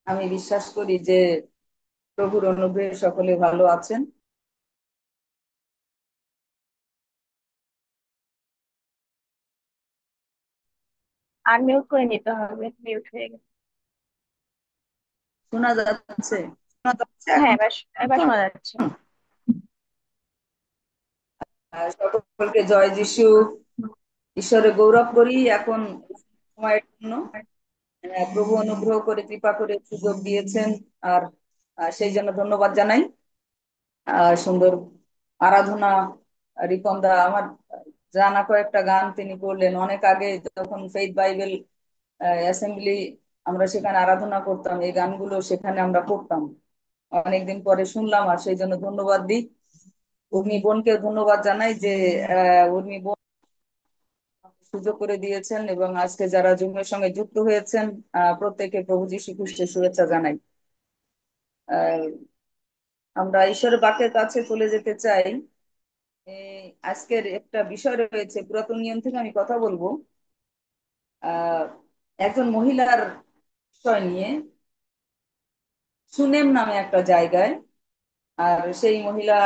আমি বিশ্বাস করি যে প্রভুর অনুগ্রহে সকলে ভালো আছেন। আর মিউট করে নিতে হবে, মিউট হয়ে গেছে। শোনা যাচ্ছে? শোনা যাচ্ছে হ্যাঁ, এখন? এবার এবার শোনা যাচ্ছে। সকলকে জয় যিশু। ঈশ্বরে গৌরব করি এখন সময়ের জন্য। প্রভু অনুগ্রহ করে কৃপা করে সুযোগ দিয়েছেন। আর সেই জন্য ধন্যবাদ জানাই। সুন্দর আরাধনা। রিপন দা আমার জানা কয়েকটা গান তিনি করলেন অনেক আগে, যখন ফেইথ বাইবেল অ্যাসেম্বলি আমরা সেখানে আরাধনা করতাম, এই গানগুলো সেখানে আমরা করতাম। অনেকদিন পরে শুনলাম, আর সেই জন্য ধন্যবাদ দিই। উর্মি বোনকে ধন্যবাদ জানাই যে উর্মি বোন সুযোগ করে দিয়েছেন, এবং আজকে যারা জুমের সঙ্গে যুক্ত হয়েছেন প্রত্যেকে প্রভু যীশু খ্রিস্টের শুভেচ্ছা জানাই। আহ, আমরা ঈশ্বরের বাক্যের কাছে চলে যেতে চাই। আজকের একটা বিষয় রয়েছে, পুরাতন নিয়ম থেকে আমি কথা বলবো। আহ একজন মহিলার বিষয় নিয়ে, সুনেম নামে একটা জায়গায়। আর সেই মহিলা,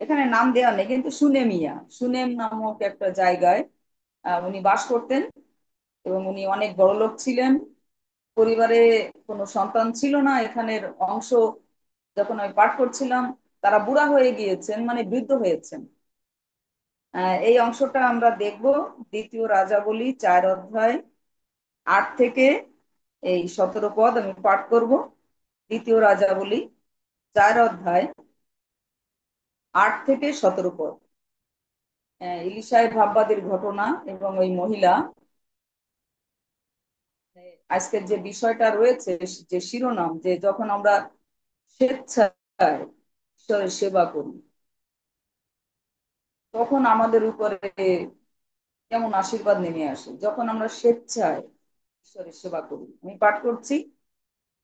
এখানে নাম দেওয়া নেই কিন্তু সুনেমিয়া, সুনেম নামক একটা জায়গায় উনি বাস করতেন। এবং উনি অনেক বড় লোক ছিলেন। পরিবারে কোনো সন্তান ছিল না। এখানের অংশ যখন আমি পাঠ করছিলাম, তারা বুড়া হয়ে গিয়েছেন, মানে বৃদ্ধ হয়েছেন। এই অংশটা আমরা দেখব দ্বিতীয় রাজাবলী 4 অধ্যায় 8 থেকে এই 17 পদ আমি পাঠ করব। দ্বিতীয় রাজাবলী 4 অধ্যায় 8 থেকে 17 পদ। ইলিশায় ভাববাদীর ঘটনা এবং ওই মহিলা। আজকের যে বিষয়টা রয়েছে, যে শিরোনাম, যে যখন আমরা স্বেচ্ছায় ঈশ্বরের সেবা করি, তখন আমাদের উপরে কেমন আশীর্বাদ নেমে আসে যখন আমরা স্বেচ্ছায় ঈশ্বরের সেবা করি। আমি পাঠ করছি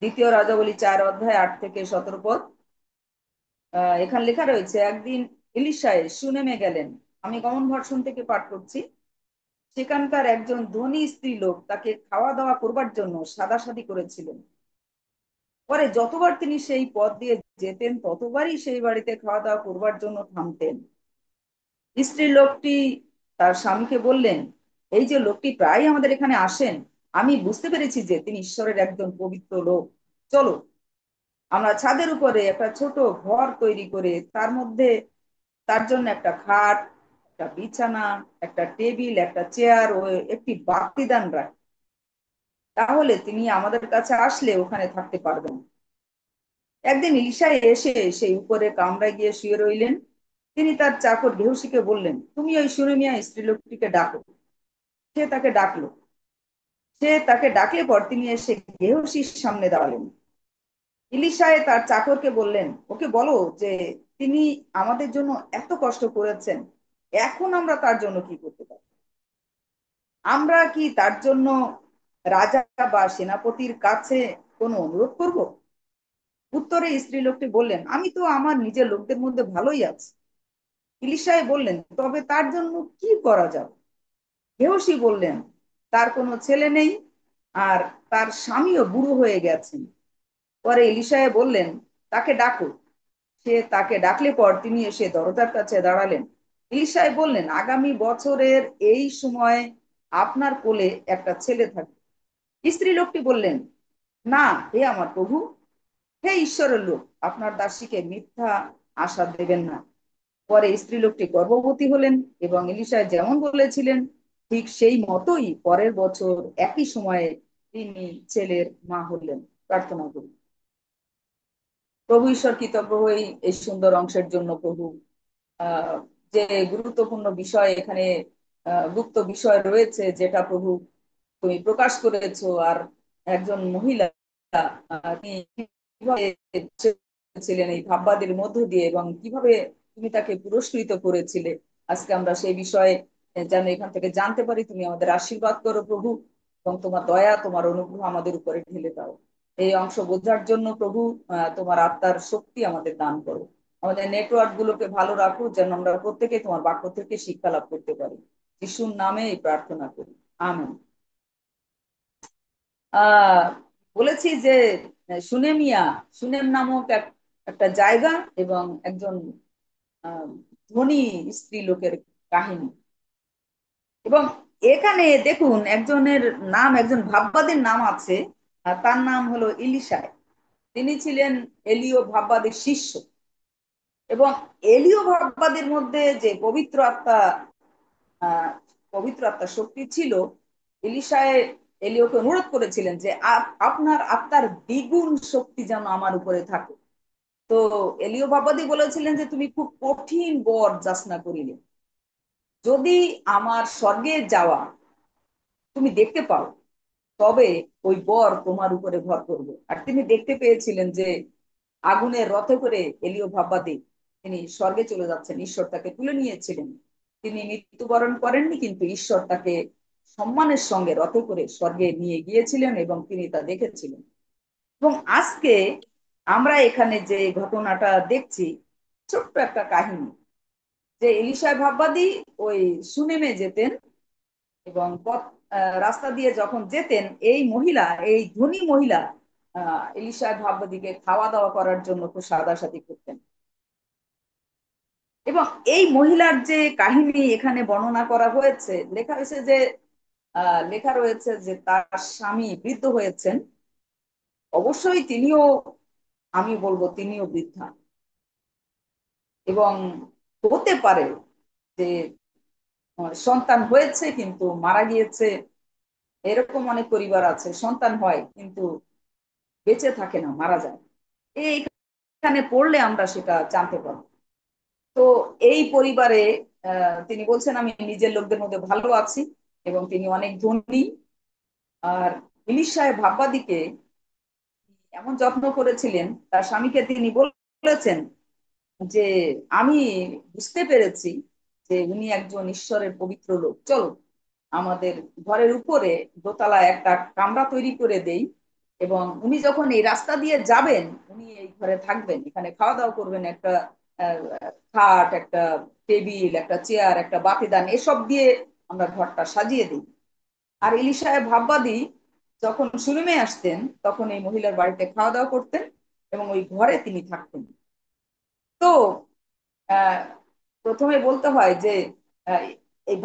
দ্বিতীয় রাজাবলী 4 অধ্যায় 8 থেকে 17 পদ। এখানে লেখা রয়েছে, একদিন এলিশায় শুনেমে গেলেন। আমি গমন ভার্সন থেকে পাঠ করছি। সেখানকার একজন ধনী স্ত্রী লোক তাকে খাওয়া দাওয়া করবার জন্য সাদাসাদি করেছিলেন। পরে যতবার তিনি সেই পথ দিয়ে যেতেন, ততবারই সেই বাড়িতে খাওয়া দাওয়া করবার জন্য থামতেন। স্ত্রী লোকটি তার স্বামীকে বললেন, এই যে লোকটি প্রায় আমাদের এখানে আসেন, আমি বুঝতে পেরেছি যে তিনি ঈশ্বরের একজন পবিত্র লোক। চলো, আমরা ছাদের উপরে একটা ছোট ঘর তৈরি করে তার মধ্যে তার জন্য একটা খাট, একটা বিছানা, একটা টেবিল, একটা চেয়ার ও একটি বাগদিদান রাখি। তাহলে তিনি আমাদের কাছে আসলে ওখানে থাকতে পারবেন। একদিন ঈশায় এসে সেই উপরে কামরায় গিয়ে শুয়ে রইলেন। তিনি তার চাকর গেহসীকে বললেন, তুমি ওই সুরমিয়া স্ত্রীলোকটিকে ডাকো। সে তাকে ডাকলো। সে তাকে ডাকলে পর তিনি এসে গেহসীর সামনে দাঁড়ালেন। ইলিশায় তার চাকরকে বললেন, ওকে বলো যে তিনি আমাদের জন্য এত কষ্ট করেছেন, এখন আমরা তার জন্য কি করতে পারি? আমরা কি তার জন্য রাজা বা সেনাপতির কাছে কোনো অনুরোধ করব? উত্তরে স্ত্রীলোকটি বললেন, আমি তো আমার নিজের লোকদের মধ্যে ভালোই আছি। ইলিশাই বললেন, তবে তার জন্য কি করা যাবে? গেহসী বললেন, তার কোনো ছেলে নেই, আর তার স্বামীও বুড়ো হয়ে গেছেন। পরে ইলিশায় বললেন, তাকে ডাকো। সে তাকে ডাকলে পর তিনি এসে দরজার কাছে দাঁড়ালেন। ইলিশাই বললেন, আগামী বছরের এই সময় আপনার কোলে একটা ছেলে থাকবে। স্ত্রী লোকটি বললেন, না হে আমার প্রভু, হে ঈশ্বরের লোক, আপনার দাসীকে মিথ্যা আশা দেবেন না। পরে স্ত্রী লোকটি গর্ভবতী হলেন, এবং এলিশা যেমন বলেছিলেন ঠিক সেই মতোই পরের বছর একই সময়ে তিনি ছেলের মা হলেন। প্রার্থনা করি। প্রভু ঈশ্বর কৃতজ্ঞ হই এই সুন্দর অংশের জন্য। প্রভু, আহ যে গুরুত্বপূর্ণ বিষয় এখানে, গুপ্ত বিষয় রয়েছে যেটা প্রভু তুমি প্রকাশ করেছো। আর একজন মহিলা তিনি কিভাবে ছিলেন এই ভাববাদীর মধ্য দিয়ে, এবং কিভাবে তুমি তাকে পুরস্কৃত করেছিলে, আজকে আমরা সেই বিষয়ে যেন এখান থেকে জানতে পারি। তুমি আমাদের আশীর্বাদ করো প্রভু, এবং তোমার দয়া, তোমার অনুগ্রহ আমাদের উপরে ঢেলে দাও। এই অংশ বোঝার জন্য প্রভু তোমার আত্মার শক্তি আমাদের দান করো। আমাদের নেটওয়ার্ক গুলোকে ভালো রাখো, যেন আমরা প্রত্যেকে তোমার বাক্য থেকে শিক্ষা লাভ করতে পারি। যিশুর নামে এই প্রার্থনা করি, আমেন। আহ বলেছি যে সুনেমিয়া, সুনেম নামক একটা জায়গা এবং একজন আহ, ধনী স্ত্রী লোকের কাহিনী। এবং এখানে দেখুন একজনের নাম, একজন ভাববাদীর নাম আছে, তার নাম হলো ইলিশায়। তিনি ছিলেন এলীয় ভাববাদীর শিষ্য। এবং এলীয় ভাববাদীর মধ্যে যে আহ পবিত্র আত্মার শক্তি ছিল, এলিশায় এলিওকে অনুরোধ করেছিলেন যে আপনার আত্মার দ্বিগুণ শক্তি যেন আমার উপরে থাকে। তো এলিও ভাববাদী বলেছিলেন যে তুমি খুব কঠিন বর যাচনা করিলে, যদি আমার স্বর্গে যাওয়া তুমি দেখতে পাও, তবে ওই বর তোমার উপরে ভর করবে। আর তিনি দেখতে পেয়েছিলেন যে আগুনের রথে করে এলিও ভাববাদী তিনি স্বর্গে চলে যাচ্ছেন, ঈশ্বর তাকে তুলে নিয়েছিলেন। তিনি মৃত্যুবরণ করেননি, কিন্তু ঈশ্বর তাকে সম্মানের সঙ্গে রথে করে স্বর্গে নিয়ে গিয়েছিলেন এবং তিনি তা দেখেছিলেন। এবং আজকে আমরা এখানে যে ঘটনাটা দেখছি, ছোট্ট একটা কাহিনী, যে এলিশা ভাববাদী ওই সুনেমে যেতেন এবং রাস্তা দিয়ে যখন যেতেন, এই মহিলা, এই ধনী মহিলা এলিশা ভাববাদীকে খাওয়া দাওয়া করার জন্য খুব সাদাসাদি করতেন। এবং এই মহিলার যে কাহিনী এখানে বর্ণনা করা হয়েছে, লেখা হয়েছে যে লেখা রয়েছে যে তার স্বামী বৃদ্ধ হয়েছেন। অবশ্যই তিনিও, আমি বলবো তিনিও বৃদ্ধা। এবং হতে পারে যে সন্তান হয়েছে কিন্তু মারা গিয়েছে। এরকম অনেক পরিবার আছে, সন্তান হয় কিন্তু বেঁচে থাকে না, মারা যায়। এইখানে পড়লে আমরা সেটা জানতে পারবো। তো এই পরিবারে তিনি বলছেন আমি নিজের লোকদের মধ্যে ভালো আছি, এবং তিনি অনেক ধনী। আর ইলিশ সাহেব ভাববাদীকে এমন যত্ন করেছিলেন, তার স্বামীকে তিনি বলেছেন যে আমি বুঝতে পেরেছি যে উনি একজন ঈশ্বরের পবিত্র লোক, চলো আমাদের ঘরের উপরে দোতলায় একটা কামরা তৈরি করে দেই, এবং উনি যখন এই রাস্তা দিয়ে যাবেন উনি এই ঘরে থাকবেন, এখানে খাওয়া দাওয়া করবেন। একটা আহ, খাট, একটা টেবিল, একটা চেয়ার, একটা বাতিদান, এসব দিয়ে আমরা ঘরটা সাজিয়ে দিই। আর ইলি সাহেব ভাববাদী যখন সুরুমে আসতেন তখন এই মহিলার বাড়িতে খাওয়া দাওয়া করতেন এবং ওই ঘরে তিনি থাকতেন। তো আহ প্রথমে বলতে হয় যে আহ, এই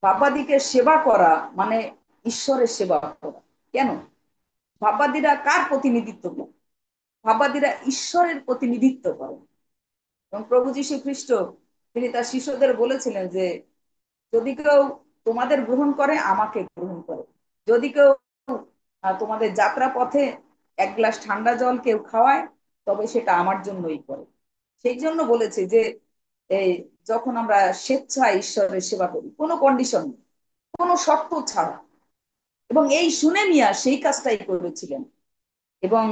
ভাববাদীকে সেবা করা মানে ঈশ্বরের সেবা করা। কেন? ভাববাদীরা কার প্রতিনিধিত্ব করে? ভাববাদীরা ঈশ্বরের প্রতিনিধিত্ব করে। এবং প্রভু যীশু খ্রিস্ট তিনি তার শিষ্যদের বলেছিলেন যে যদি কেউ তোমাদের গ্রহণ করে আমাকে গ্রহণ করে, যদি কেউ তোমাদের যাত্রা পথে এক গ্লাস ঠান্ডা জল কেউ খাওয়ায়, তবে সেটা আমার জন্যই করে। সেই জন্য বলেছে যে এই যখন আমরা স্বেচ্ছায় ঈশ্বরের সেবা করি, কোনো কন্ডিশন, কোনো শর্ত ছাড়া। এবং এই শুনে মিয়া সেই কাজটাই করেছিলেন। এবং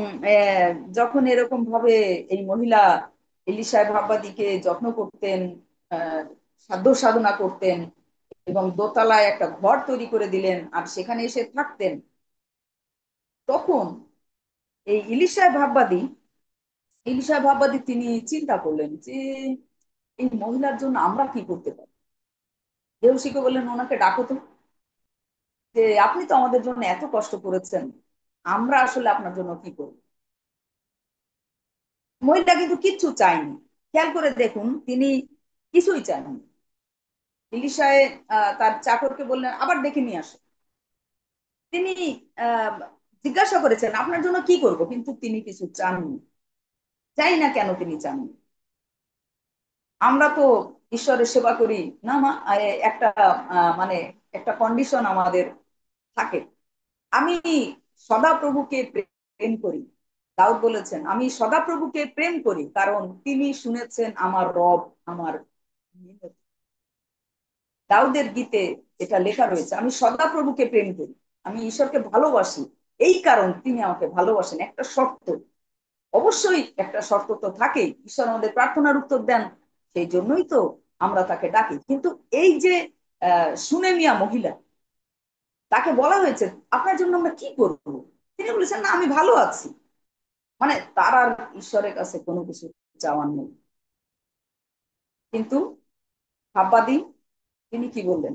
যখন এরকম ভাবে এই মহিলা এলিশা ভাববাদীকে যত্ন করতেন, সাধ্য সাধনা করতেন এবং দোতলায় একটা ঘর তৈরি করে দিলেন আর সেখানে এসে থাকতেন, তখন এই ইলিশা ভাববাদী তিনি চিন্তা করলেন যে এই মহিলার জন্য আমরা কি করতে পারি। দেহসিকে বললেন ওনাকে ডাকো তো, যে আপনি তো আমাদের জন্য এত কষ্ট করেছেন, আমরা আসলে আপনার জন্য কি করব। মহিলা কিন্তু কিচ্ছু চায়নি। খেয়াল করে দেখুন, তিনি কিছুই চাননি। ইলিশায় তার চাকরকে বললেন আবার ডেকে নিয়ে আসো। তিনি আহ জিজ্ঞাসা করেছেন আপনার জন্য কি করব, কিন্তু তিনি কিছু চাননি। চাই না কেন তিনি চাননি? আমরা তো ঈশ্বরের সেবা করি না মা, একটা মানে একটা কন্ডিশন আমাদের থাকে। আমি সদাপ্রভুকে প্রেম করি। দাউদ বলেছেন আমি সদাপ্রভুকে প্রেম করি, কারণ তিনি শুনেছেন আমার রব আমার মিনতি। দাউদের গীতে এটা লেখা রয়েছে, আমি সদাপ্রভুকে প্রেম করি, আমি ঈশ্বরকে ভালোবাসি, এই কারণ তিনি আমাকে ভালোবাসেন। একটা শর্ত, অবশ্যই একটা শর্ত তো থাকেই, ঈশ্বর আমাদের প্রার্থনার উত্তর দেন, সেই জন্যই তো আমরা তাকে ডাকি। কিন্তু এই যে সুনেমিয়া মহিলা, তাকে বলা হয়েছে আপনার জন্য আমরা কি করব, তিনি বলেছেন না আমি ভালো আছি। মানে তার আর ঈশ্বরের কাছে কোনো কিছু চাওয়ার নেই। কিন্তু হাব্বাদি তিনি কি বললেন?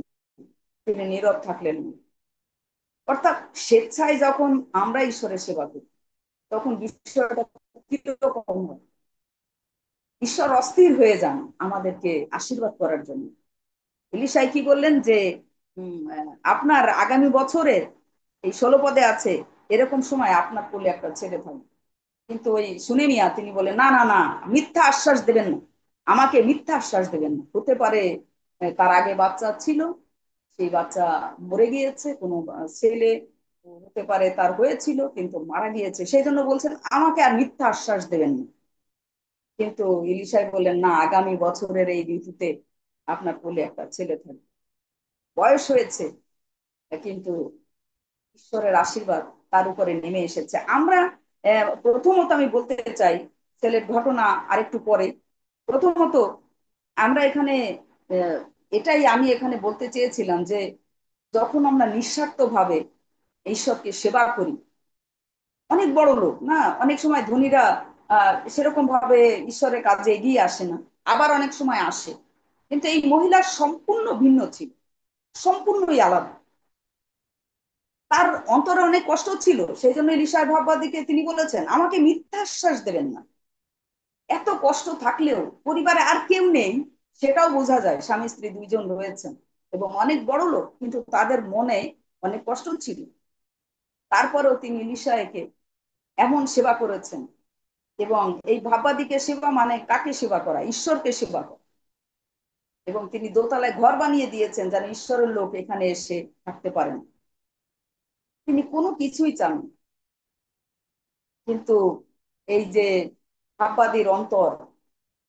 তিনি নীরব থাকলেন না। অর্থাৎ স্বেচ্ছায় যখন আমরা ঈশ্বরের সেবা করি, তখন বিষয়টা কিরকম হয়? ঈশ্বর অস্থির হয়ে যান আমাদেরকে আশীর্বাদ করার জন্য। ইলিশাই কি বললেন যে আপনার আগামী বছরের এই 16 পদে আছে, এরকম সময় আপনার কোলে একটা ছেলে থাকবে। কিন্তু ওই শুনে মিয়া তিনি বলে, না না না, মিথ্যা আশ্বাস দেবেন না, আমাকে মিথ্যা আশ্বাস দেবেন না, হতে পারে তার আগে বাচ্চা ছিল, সেই বাচ্চা মরে গিয়েছে, কোনো ছেলে হতে পারে তার হয়েছিল কিন্তু মারা গিয়েছে, সেই জন্য বলছেন আমাকে আর মিথ্যা আশ্বাস দেবেন না। কিন্তু ইলিশাই বললেন, না, আগামী বছরের এই ঋতুতে আপনার কোলে একটা ছেলে থাকবে। বয়স হয়েছে, কিন্তু ঈশ্বরের আশীর্বাদ তার উপরে নেমে এসেছে। আমরা প্রথমত আমি বলতে চাই, ছেলের ঘটনা আরেকটু পরে। প্রথমত আমরা এখানে আহ, এটাই আমি এখানে বলতে চেয়েছিলাম যে যখন আমরা নিঃস্বার্থ ভাবে ঈশ্বরকে সেবা করি, অনেক বড় লোক না, অনেক সময় ধনীরা সেরকম ভাবে ঈশ্বরের কাজে এগিয়ে আসে না, আবার অনেক সময় আসে। কিন্তু এই মহিলার সম্পূর্ণ ভিন্ন ছিল, সম্পূর্ণই আলাদা। তার অন্তরে অনেক কষ্ট ছিল, সেই জন্য এলিশার ভাববাদীকে তিনি বলেছেন আমাকে মিথ্যা আশ্বাস দেবেন না। এত কষ্ট থাকলেও পরিবারে আর কেউ নেই, সেটাও বোঝা যায়, স্বামী স্ত্রী দুইজন রয়েছেন এবং অনেক বড় লোক, কিন্তু তাদের মনে অনেক কষ্ট ছিল। তারপরেও তিনি এলিশাকে এমন সেবা করেছেন। এবং এই ভাববাদীকে সেবা মানে কাকে সেবা করা? ঈশ্বরকে সেবা করা। এবং তিনি দোতলায় ঘর বানিয়ে দিয়েছেন যেন ঈশ্বরের লোক এখানে এসে থাকতে পারেন। তিনি কোনো কিছুই চান। কিন্তু এই যে ভাববাদীর অন্তর,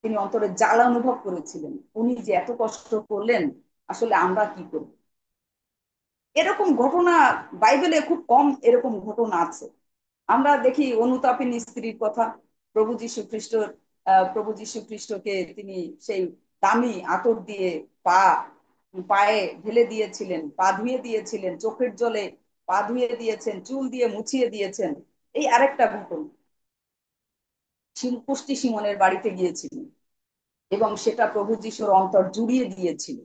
তিনি অন্তরে জ্বালা অনুভব করেছিলেন, উনি যে এত কষ্ট করলেন, আসলে আমরা কি করব? এরকম ঘটনা বাইবেলে খুব কম, এরকম ঘটনা আছে। আমরা দেখি অনুতাপিনী স্ত্রীর কথা, প্রভু যীশু খ্রিস্ট, প্রভু যীশু খ্রিস্টকে তিনি সেই দামি আতর দিয়ে পা পায়ে ঢেলে দিয়েছিলেন, পা ধুয়ে দিয়েছিলেন, চোখের জলে পা ধুয়ে দিয়েছেন, চুল দিয়ে মুছিয়ে দিয়েছেন। এই আরেকটা ঘটনা, পুষ্টি সিমনের বাড়িতে গিয়েছিলেন এবং সেটা প্রভু যিশুর অন্তর জুড়িয়ে দিয়েছিল।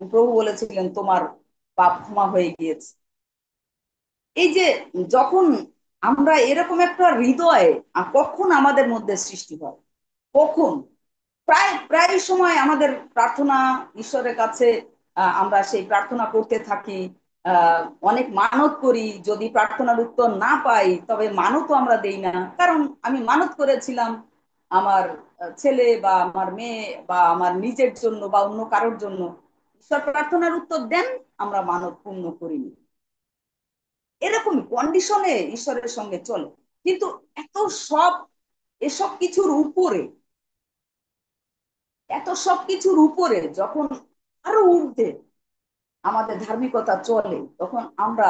প্রভু বলেছিলেন তোমার পাপ ক্ষমা হয়ে গিয়েছে। এই যে যখন আমরা এরকম একটা হৃদয় কখন আমাদের মধ্যে সৃষ্টি হয়, কখন প্রায় প্রায় সময় আমাদের প্রার্থনা ঈশ্বরের কাছে, আমরা সেই প্রার্থনা করতে থাকি, আহ অনেক মানত করি, যদি প্রার্থনার উত্তর না পাই তবে মানতও আমরা দেই না, কারণ আমি মানত করেছিলাম আমার ছেলে বা আমার মেয়ে বা আমার নিজের জন্য বা অন্য কারোর জন্য। ঈশ্বর প্রার্থনার উত্তর দেন, আমরা মানত পূর্ণ করিনি। এরকম কন্ডিশনে ঈশ্বরের সঙ্গে চলে। কিন্তু এত সব, এসব কিছুর উপরে, এত সব কিছুর উপরে যখন আরো ঊর্ধ্বে আমাদের ধার্মিকতা চলে, তখন আমরা,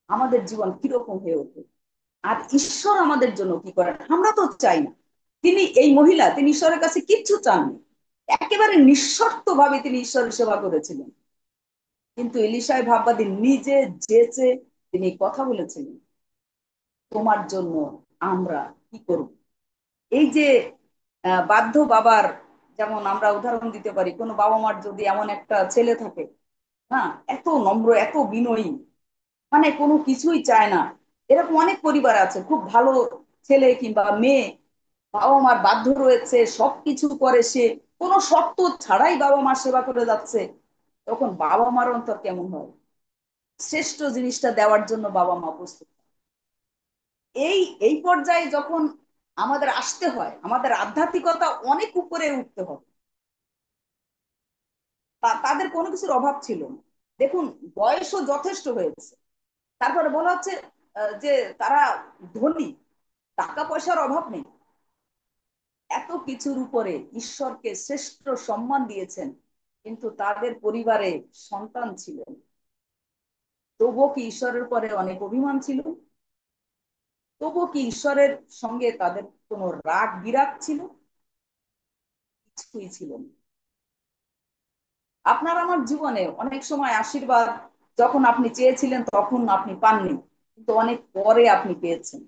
আমাদের জীবন কিরকম হয়ে ওঠে। আর ঈশ্বর আমাদের জন্য কি করেন আমরা তো চাই না। তিনি, এই মহিলা, তিনি ঈশ্বরের কাছে কিচ্ছু চাননি, একেবারে নিঃশর্ত ভাবে তিনি ঈশ্বরের সেবা করেছিলেন। কিন্তু এলিশায় ভাববাদী নিজে যেচে তিনি কথা বলেছিলেন, তোমার জন্য আমরা কি করব? এই যে বাধ্য বাবার, যেমন আমরা উদাহরণ দিতে পারি, কোনো বাবা মার যদি এমন একটা ছেলে থাকে, না, এত নম্র, এত বিনয়ী, মানে কোনো কিছুই চায় না, এরকম অনেক পরিবার আছে, খুব ভালো ছেলে কিংবা মেয়ে, বাবা মার বাধ্য রয়েছে, সবকিছু করে সে, কোনো শর্ত ছাড়াই বাবা মার সেবা করে যাচ্ছে। তখন বাবা মার অন্তর কেমন হয়? শ্রেষ্ঠ জিনিসটা দেওয়ার জন্য বাবা মা প্রস্তুত। এই এই পর্যায়ে যখন আমাদের আসতে হয়, আমাদের আধ্যাত্মিকতা অনেক উপরে উঠতে হবে। তাদের কোনো কিছুর অভাব ছিল না। দেখুন, বয়সও যথেষ্ট হয়েছে, তারপরে বলা হচ্ছে যে তারা ধনী, টাকা পয়সার অভাব নেই। এত কিছুর উপরে ঈশ্বরকে শ্রেষ্ঠ সম্মান দিয়েছেন, কিন্তু তাদের পরিবারে সন্তান ছিলেন। তবুও কি ঈশ্বরের পরে অনেক অভিমান ছিল? তবুও কি ঈশ্বরের সঙ্গে তাদের কোনো রাগ বিরাগ ছিল? কিছুই ছিল না। আপনার আমার জীবনে অনেক সময় আশীর্বাদ যখন আপনি চেয়েছিলেন তখন আপনি পাননি, কিন্তু অনেক পরে আপনি পেয়েছেন।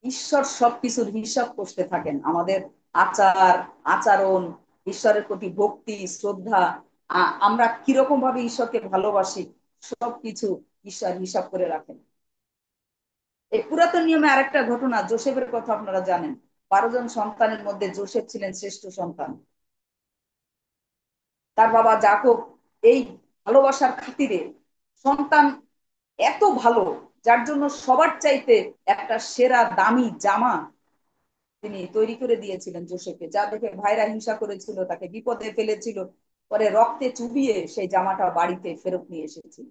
ঈশ্বর সবকিছুর হিসাব করতে থাকেন, আমাদের আচার আচরণ, ঈশ্বরের প্রতি ভক্তি শ্রদ্ধা, আমরা কিরকম ভাবে ঈশ্বরকে ভালোবাসি, সবকিছু ঈশ্বর হিসাব করে রাখেন। এই পুরাতন নিয়মে আরেকটা ঘটনা, যোসেফের কথা আপনারা জানেন। 12 জন সন্তানের মধ্যে যোসেফ ছিলেন শ্রেষ্ঠ সন্তান। তার বাবা জাকব এই ভালোবাসার খাতিরে সন্তান এত ভালো, যার জন্য সবার চাইতে একটা সেরা দামি জামা তিনি তৈরি করে দিয়েছিলেন যোসেফকে, যা দেখে ভাইরা হিংসা করেছিল, তাকে বিপদে ফেলেছিল। পরে রক্তে চুবিয়ে সেই জামাটা বাড়িতে ফেরত নিয়ে এসেছিল।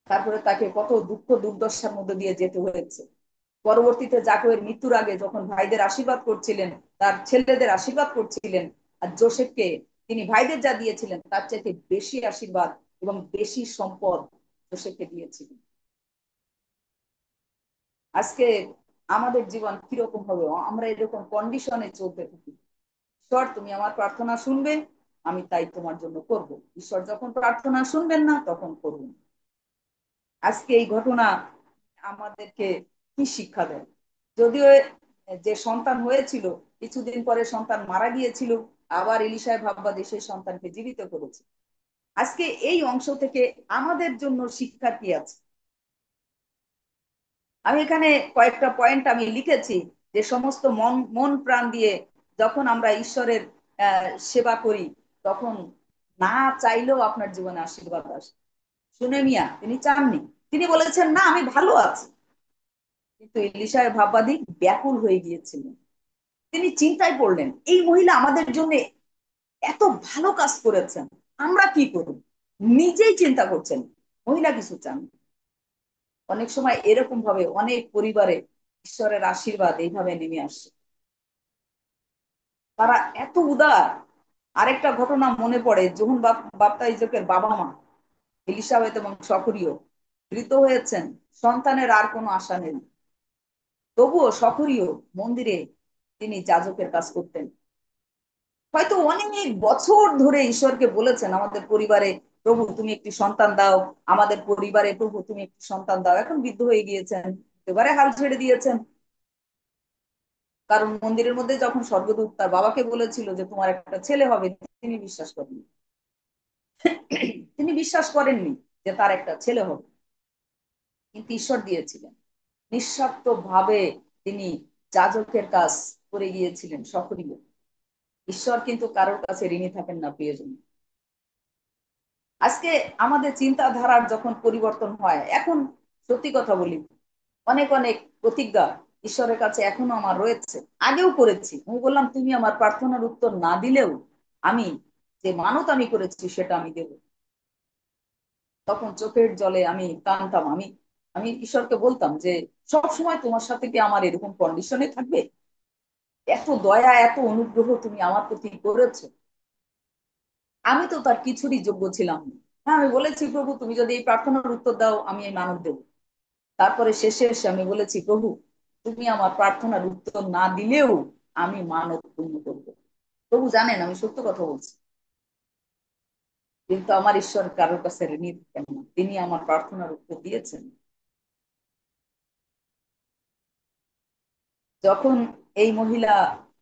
তারপরে তাকে কত দুঃখ দুর্দশার মধ্যে দিয়ে যেতে হয়েছে। পরবর্তীতে জাকবের মৃত্যুর আগে যখন ভাইদের আশীর্বাদ করছিলেন, তার ছেলেদের আশীর্বাদ করছিলেন, আর যোসেফকে তিনি ভাইদের যা দিয়েছিলেন তার চাইতে বেশি আশীর্বাদ এবং বেশি সম্পদ যোসেফকে দিয়েছিলেন। আজকে আমাদের জীবন কিরকম হবে, আমরা এরকম কন্ডিশনে চলতে থাকি। ঈশ্বর তুমি আমার প্রার্থনা শুনবে, আমি তাই তোমার জন্য করব। ঈশ্বর যখন প্রার্থনা শুনবেন না তখন করবেন। আজকে এই ঘটনা আমাদেরকে কি শিক্ষা দেয়? যদিও যে সন্তান হয়েছিল, কিছুদিন পরে সন্তান মারা গিয়েছিল, আবার এলিশায় ভাববাদী সেই সন্তানকে জীবিত করেছে। আজকে এই অংশ থেকে আমাদের জন্য শিক্ষা কি আছে? আমি এখানে কয়েকটা পয়েন্ট আমি লিখেছি, যে সমস্ত মন মন প্রাণ দিয়ে যখন আমরা ঈশ্বরের সেবা করি, তখন না চাইলেও আপনার জীবনে আশীর্বাদ আসে। শুনে মিয়া তিনি চাননি, তিনি বলেছেন না আমি ভালো আছি। কিন্তু এলিশায় ভাববাদী ব্যাকুল হয়ে গিয়েছিলেন। তিনি চিন্তায় পড়লেন, এই মহিলা আমাদের জন্য এত ভালো কাজ করেছেন, আমরা কি করব? নিজেই চিন্তা করছেন, মহিলা কিছু চান। অনেক সময় এরকম ভাবে অনেক পরিবারে ঈশ্বরের আশীর্বাদ এইভাবে নেমে আসে, তারা এত উদার। আরেকটা ঘটনা মনে পড়ে, যখন বাপ্তাইজকের বাবা মা এলিসাবেত এবং সক্রিয় মৃত হয়েছেন, সন্তানের আর কোনো আশা নেই, তবুও সক্রিয় মন্দিরে তিনি যাজকের কাজ করতেন। হয়তো অনেক বছর ধরে ঈশ্বরকে বলেছেন আমাদের পরিবারে, প্রভু তুমি একটি সন্তান দাও, আমাদের পরিবারে প্রভু তুমি একটি সন্তান দাও। এখন বৃদ্ধ হয়ে গিয়েছেন, এবারে হাল ছেড়ে দিয়েছেন। কারণ মন্দিরের মধ্যে যখন স্বর্গদূত তার বাবাকে বলেছিল যে তোমার একটা ছেলে হবে, তিনি বিশ্বাস করেননি। তিনি বিশ্বাস করেননি যে তার একটা ছেলে হবে, কিন্তু ঈশ্বর দিয়েছিলেন। নিঃস্বার্থ ভাবে তিনি যাজকের কাজ করে গিয়েছিলেন সক্রিয়। ঈশ্বর কিন্তু কারোর কাছে ঋণী থাকেন না, প্রিয়জন। আজকে আমাদের চিন্তাধারার যখন পরিবর্তন হয়, এখন সত্যি কথা বলি, অনেক অনেক প্রতিজ্ঞা ঈশ্বরের কাছে এখনো আমার রয়েছে। আগেও করেছি, আমি বললাম তুমি আমার প্রার্থনার উত্তর না দিলেও আমি যে মানত আমি করেছি সেটা আমি দেব। তখন চোখের জলে আমি কাঁদতাম। আমি আমি ঈশ্বরকে বলতাম যে সব সময় তোমার সাথে কি আমার এরকম কন্ডিশনে থাকবে? এত দয়া এত অনুগ্রহ তুমি আমার প্রতি করেছো, আমি তো তার কিছুরই যোগ্য ছিলাম না। হ্যাঁ, আমি বলেছি প্রভু তুমি যদি এই প্রার্থনার উত্তর দাও আমি এই মানব দেব। তারপরে শেষে এসে আমি বলেছি প্রভু তুমি আমার প্রার্থনার উত্তর না দিলেও আমি মানব পূর্ণ করবো। প্রভু জানেন আমি সত্য কথা বলছি। কিন্তু আমার ঈশ্বর কারোর কাছে ঋণী থাকেন না, তিনি আমার প্রার্থনার উত্তর দিয়েছেন। যখন এই মহিলা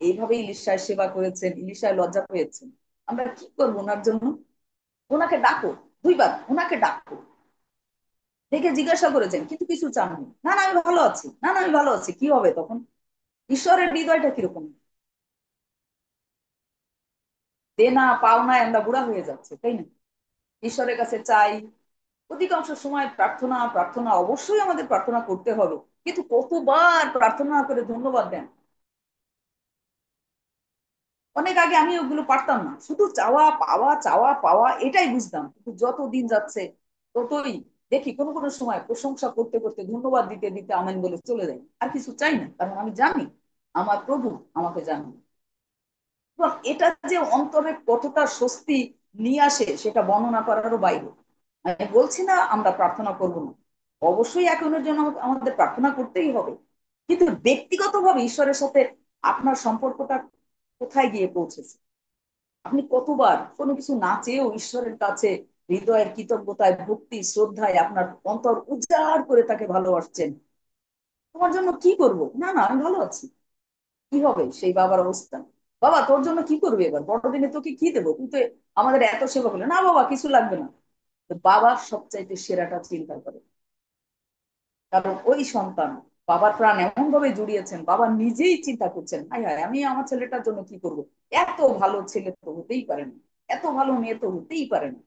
এইভাবে ইলিশার সেবা করেছেন, ইলিশায় লজ্জা পেয়েছেন, আমরা কি করবো ওনার জন্য? ওনাকে ডাকো, 2 বার ওনাকে ডাকো, দেখে জিজ্ঞাসা করেছেন, কিন্তু কিছু চাননি। না না আমি ভালো আছি, না না আমি ভালো আছি, কি হবে তখন? ঈশ্বরের হৃদয়টা কিরকম! দেনা পাওনায় আমরা বুড়া হয়ে যাচ্ছে, তাই না? ঈশ্বরের কাছে চাই, অধিকাংশ সময় প্রার্থনা প্রার্থনা অবশ্যই আমাদের প্রার্থনা করতে হবে, কিন্তু কতবার প্রার্থনা করে ধন্যবাদ দেন। অনেক আগে আমি ওগুলো পারতাম না, শুধু চাওয়া পাওয়া চাওয়া পাওয়া এটাই বুঝতাম, কিন্তু যত দিন যাচ্ছে ততই দেখি কোনো কোনো সময় প্রশংসা করতে করতে ধন্যবাদ দিতে দিতে আমেন বলে চলে যাই, আর কিছু চাই না, কারণ আমি জানি আমার প্রভু আমাকে জানেন। এবং এটা যে অন্তরে কতটা স্বস্তি নিয়ে আসে সেটা বর্ণনা করারও বাইরে। আমি বলছি না আমরা প্রার্থনা করব না, অবশ্যই একজনের জন্য আমাদের প্রার্থনা করতেই হবে, কিন্তু ব্যক্তিগতভাবে ঈশ্বরের সাথে আপনার সম্পর্কটা কোথায় গিয়ে পৌঁছেছে? আপনি কতবার কোনো কিছু না চেয়েও ঈশ্বরের কাছে হৃদয়ের কৃতজ্ঞতায় ভক্তি শ্রদ্ধায় আপনার অন্তর উজাড় করে তাকে ভালোবাসছেন? তোমার জন্য কি করব, না না আমি ভালো আছি। কি হবে সেই বাবার অবস্থা? বাবা তোর জন্য কি করবে, এবার বড়দিনে তোকে কি দেবো, তুই তো আমাদের এত সেবা করলে, না বাবা কিছু লাগবে না। তো বাবা সবচাইতে সেরাটা চিন্তা করে। কারণ ওই সন্তান বাবার প্রাণ এমন ভাবে জুড়িয়েছেন, বাবা নিজেই চিন্তা করছেন, হাই হাই আমি আমার ছেলেটার জন্য কি করব, এত ভালো ছেলে তো হতেই পারে না, এত ভালো মেয়ে তো হতেই পারে না।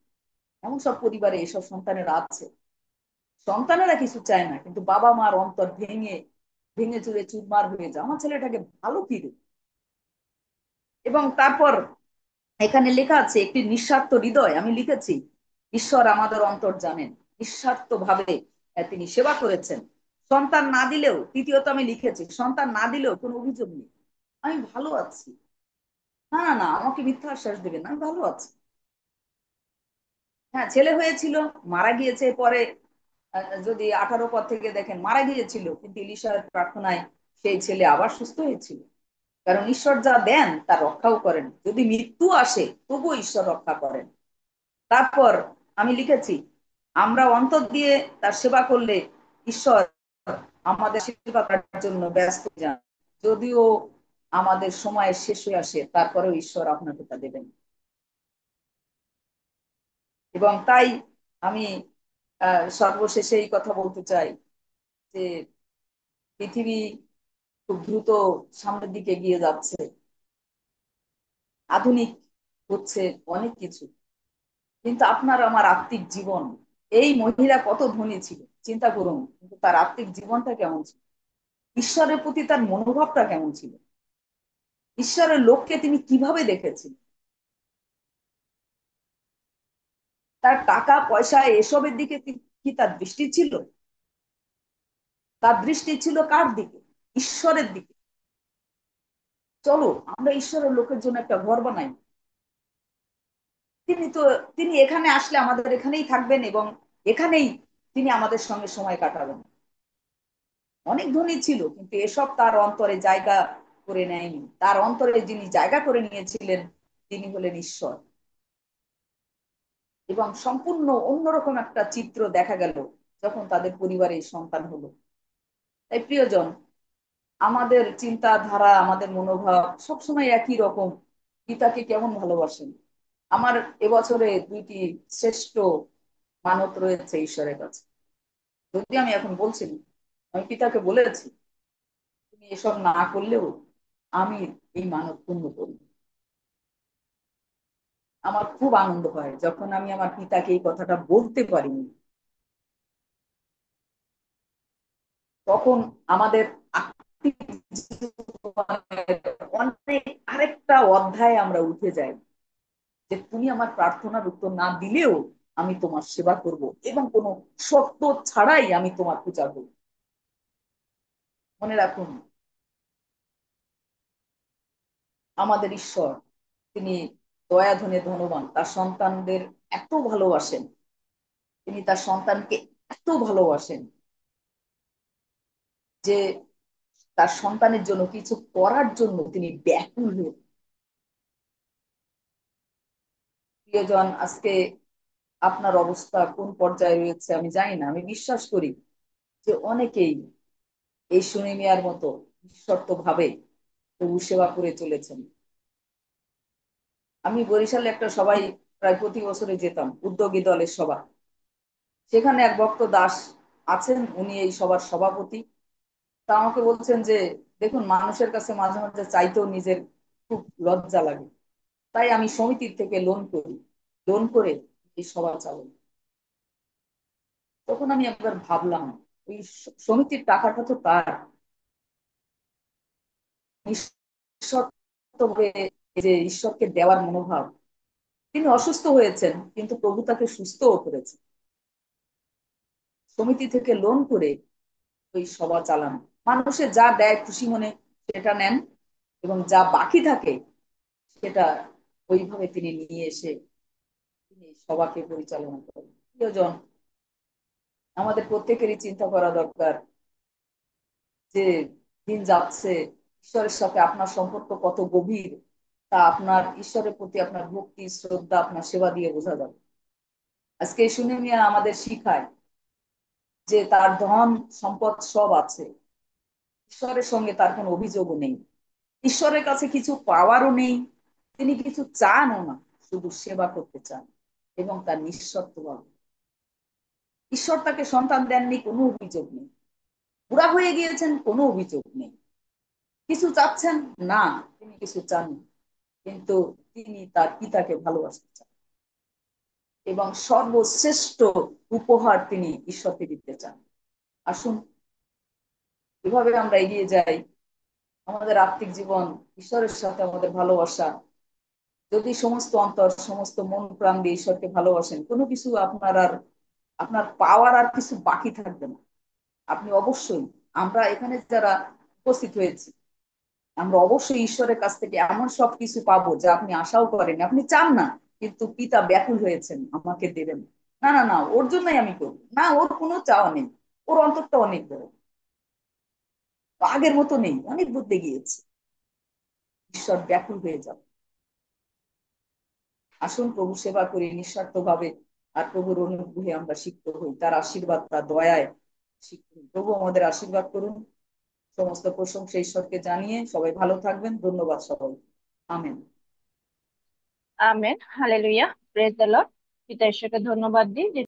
এমন সব পরিবারে এসব সন্তানেরা আছে। সন্তানেরা কিছু চায় না, কিন্তু বাবা মার অন্তর ভেঙে ভেঙে চুরে চুরমার হয়ে যায়, আমার ছেলেটাকে ভালো কি দেবে। এবং তারপর এখানে লেখা আছে একটি নিঃস্বার্থ হৃদয়, আমি লিখেছি ঈশ্বর আমাদের অন্তর জানেন, নিঃস্বার্থ ভাবে তিনি সেবা করেছেন। সন্তান না দিলেও, তৃতীয়ত আমি লিখেছি সন্তান না দিলেও কোনো অভিযোগ নেই, আমি ভালো আছি। না না না, আমাকে মিথ্যা আশ্বাস দেবেন না, আমি ভালো আছি। হ্যাঁ, ছেলে হয়েছিল, মারা গিয়েছে পরে। যদি 18 পর থেকে দেখেন মারা গিয়েছিল, কিন্তু ইলিশার প্রার্থনায় সেই ছেলে আবার সুস্থ হয়েছিল। কারণ ঈশ্বর যা দেন তা রক্ষাও করেন, যদি মৃত্যু আসে তবুও ঈশ্বর রক্ষা করেন। তারপর আমি লিখেছি আমরা অন্তর দিয়ে তার সেবা করলে ঈশ্বর আমাদের সেবা করার জন্য ব্যস্ত যান। যদিও আমাদের সময় শেষ হয়ে আসে, তারপরেও ঈশ্বর আপনাকে তা দেবেন। এবং তাই আমি সর্বশেষে এই কথা বলতে চাই যে পৃথিবী খুব দ্রুত সামনের দিকে এগিয়ে যাচ্ছে, আধুনিক হচ্ছে অনেক কিছু, কিন্তু আপনার আমার আত্মিক জীবন, এই মহিলা কত ধনী ছিল চিন্তা করুন, কিন্তু তার আত্মিক জীবনটা কেমন ছিল, ঈশ্বরের প্রতি তার মনোভাবটা কেমন ছিল, ঈশ্বরের লোককে তিনি কিভাবে দেখেছেন। তার টাকা পয়সা এসবের দিকে কি তার দৃষ্টি ছিল? তার দৃষ্টি ছিল কার দিকে? ঈশ্বরের দিকে। চলো আমরা ঈশ্বরের লোকের জন্য একটা ঘর বানাই। তিনি তো, তিনি এখানে আসলে আমাদের এখানেই থাকবেন এবং এখানেই তিনি আমাদের সঙ্গে সময় কাটাবেন। অনেক ধনী ছিল, কিন্তু এসব তার অন্তরে জায়গা করে নেয়নি। তার অন্তরে যিনি জায়গা করে নিয়েছিলেন তিনি হলেন ঈশ্বর। এবং সম্পূর্ণ অন্যরকম একটা চিত্র দেখা গেল যখন তাদের পরিবারে সন্তান হলো। তাই প্রিয়জন, আমাদের চিন্তাধারা, আমাদের মনোভাব সবসময় একই রকম। পিতাকে কেমন ভালোবাসেন? আমার এবছরে দুইটি শ্রেষ্ঠ মানত রয়েছে ঈশ্বরের কাছে। যদি আমি এখন বলছি না, আমি পিতাকে বলেছি তুমি এসব না করলেও আমি এই মানত পূর্ণ করি। আমার খুব আনন্দ হয় যখন আমি আমার পিতাকে এই কথাটা বলতে পারিনি। তখন আমাদের আত্মিক জীবনের অনেক আরেকটা অধ্যায় আমরা উঠে যাই, যে তুমি আমার প্রার্থনার উত্তর না দিলেও আমি তোমার সেবা করব এবং কোনো শর্ত ছাড়াই আমি তোমার পূজা করব। মনে রাখুন, আমাদের ঈশ্বর তিনি দয়াধনে ধনবান, তার সন্তানদের এত ভালোবাসেন, তিনি তার সন্তানকে এত ভালোবাসেন যে তার সন্তানের জন্য কিছু করার জন্য তিনি ব্যাকুল হয়ে। প্রিয়জন, আজকে আপনার অবস্থা কোন পর্যায়ে রয়েছে আমি জানি না, আমি বিশ্বাস করি যে অনেকেই এই সুনি মিয়ার মতো নিঃশর্ত ভাবে প্রভু সেবা করে চলেছেন। আমি বরিশালে একটা সবাই প্রায় প্রতি বছরে যেতাম, উদ্যোগী দলের সভা। সেখানে এক ভক্ত দাস আছেন, উনি এই সবার সভাপতি। তা আমাকে বলছেন যে দেখুন, মানুষের কাছে মাঝে মাঝে চাইতেও নিজের খুব লজ্জা লাগে, তাই আমি সমিতির থেকে লোন করি, লোন করে এই সভা চালাই। তখন আমি একবার ভাবলাম, ওই সমিতির টাকাটা তো তার, নিঃস্বার্থভাবে এই যে ঈশ্বরকে দেওয়ার মনোভাব। তিনি অসুস্থ হয়েছেন কিন্তু প্রভু তাকে সুস্থও করেছেন। সমিতি থেকে লোন করে ওই সভা চালান, মানুষের যা দেয় খুশি মনে সেটা নেন, এবং যা বাকি থাকে সেটা ওইভাবে তিনি নিয়ে এসে তিনি সভাকে পরিচালনা করেন। প্রিয়জন, আমাদের প্রত্যেকেরই চিন্তা করা দরকার যে দিন যাচ্ছে, ঈশ্বরের সাথে আপনার সম্পর্ক কত গভীর তা আপনার ঈশ্বরের প্রতি আপনার ভক্তি শ্রদ্ধা আপনার সেবা দিয়ে বোঝা যাবে। আজকে শুনে নিয়ে আমাদের শিখায় যে তার ধন সম্পদ সব আছে, ঈশ্বরের সঙ্গে তার কোনো অভিযোগও নেই, ঈশ্বরের কাছে কিছু পাওয়ারও নেই, তিনি কিছু চানও না, শুধু সেবা করতে চান এবং তার নিঃস্বার্থভাবে। ঈশ্বর তাকে সন্তান দেননি, কোনো অভিযোগ নেই, বুড়া হয়ে গিয়েছেন, কোনো অভিযোগ নেই। কিছু চাচ্ছেন না, তিনি কিছু চান, কিন্তু তিনি তার পিতাকে ভালোবাসতে চান এবং সর্বশ্রেষ্ঠ উপহার তিনি ঈশ্বরকে দিতে চান। আসুন, এভাবে আমরা এগিয়ে যাই। আমাদের আত্মিক জীবন, ঈশ্বরের সাথে আমাদের ভালোবাসা, যদি সমস্ত অন্তর সমস্ত মন প্রাণ দিয়ে ঈশ্বরকে ভালোবাসেন, কোনো কিছু আপনার আর আপনার পাওয়ার আর কিছু বাকি থাকবে না। আপনি অবশ্যই, আমরা এখানে যারা উপস্থিত হয়েছি, আমরা অবশ্যই ঈশ্বরের কাছ থেকে এমন সব কিছু পাবো যা আপনি আশাও করেন, আপনি চান না, কিন্তু পিতা ব্যাকুল হয়েছেন আমাকে দেবেন। না না না, ওর জন্যই আমি করবো না, ওর কোনো চাওয়া নেই, ওর অন্তরটা অনেক বড়, আগের মতো নেই, অনেক বদলে গিয়েছে। ঈশ্বর ব্যাকুল হয়ে যাবে। আসুন প্রভু সেবা করি নিঃস্বার্থ ভাবে, আর প্রভুর অনুগ্রহে আমরা সিক্ত হই, তার আশীর্বাদ, তার দয়ায় সিক্ত হই। প্রভু আমাদের আশীর্বাদ করুন। সমস্ত প্রশংসা ঈশ্বরকে জানিয়ে সবাই ভালো থাকবেন। ধন্যবাদ সবাই। আমেন। আমেন, হালেলুয়া, প্রেজ দ্য লর্ড। পিতা ঈশ্বরকে ধন্যবাদ দিই যে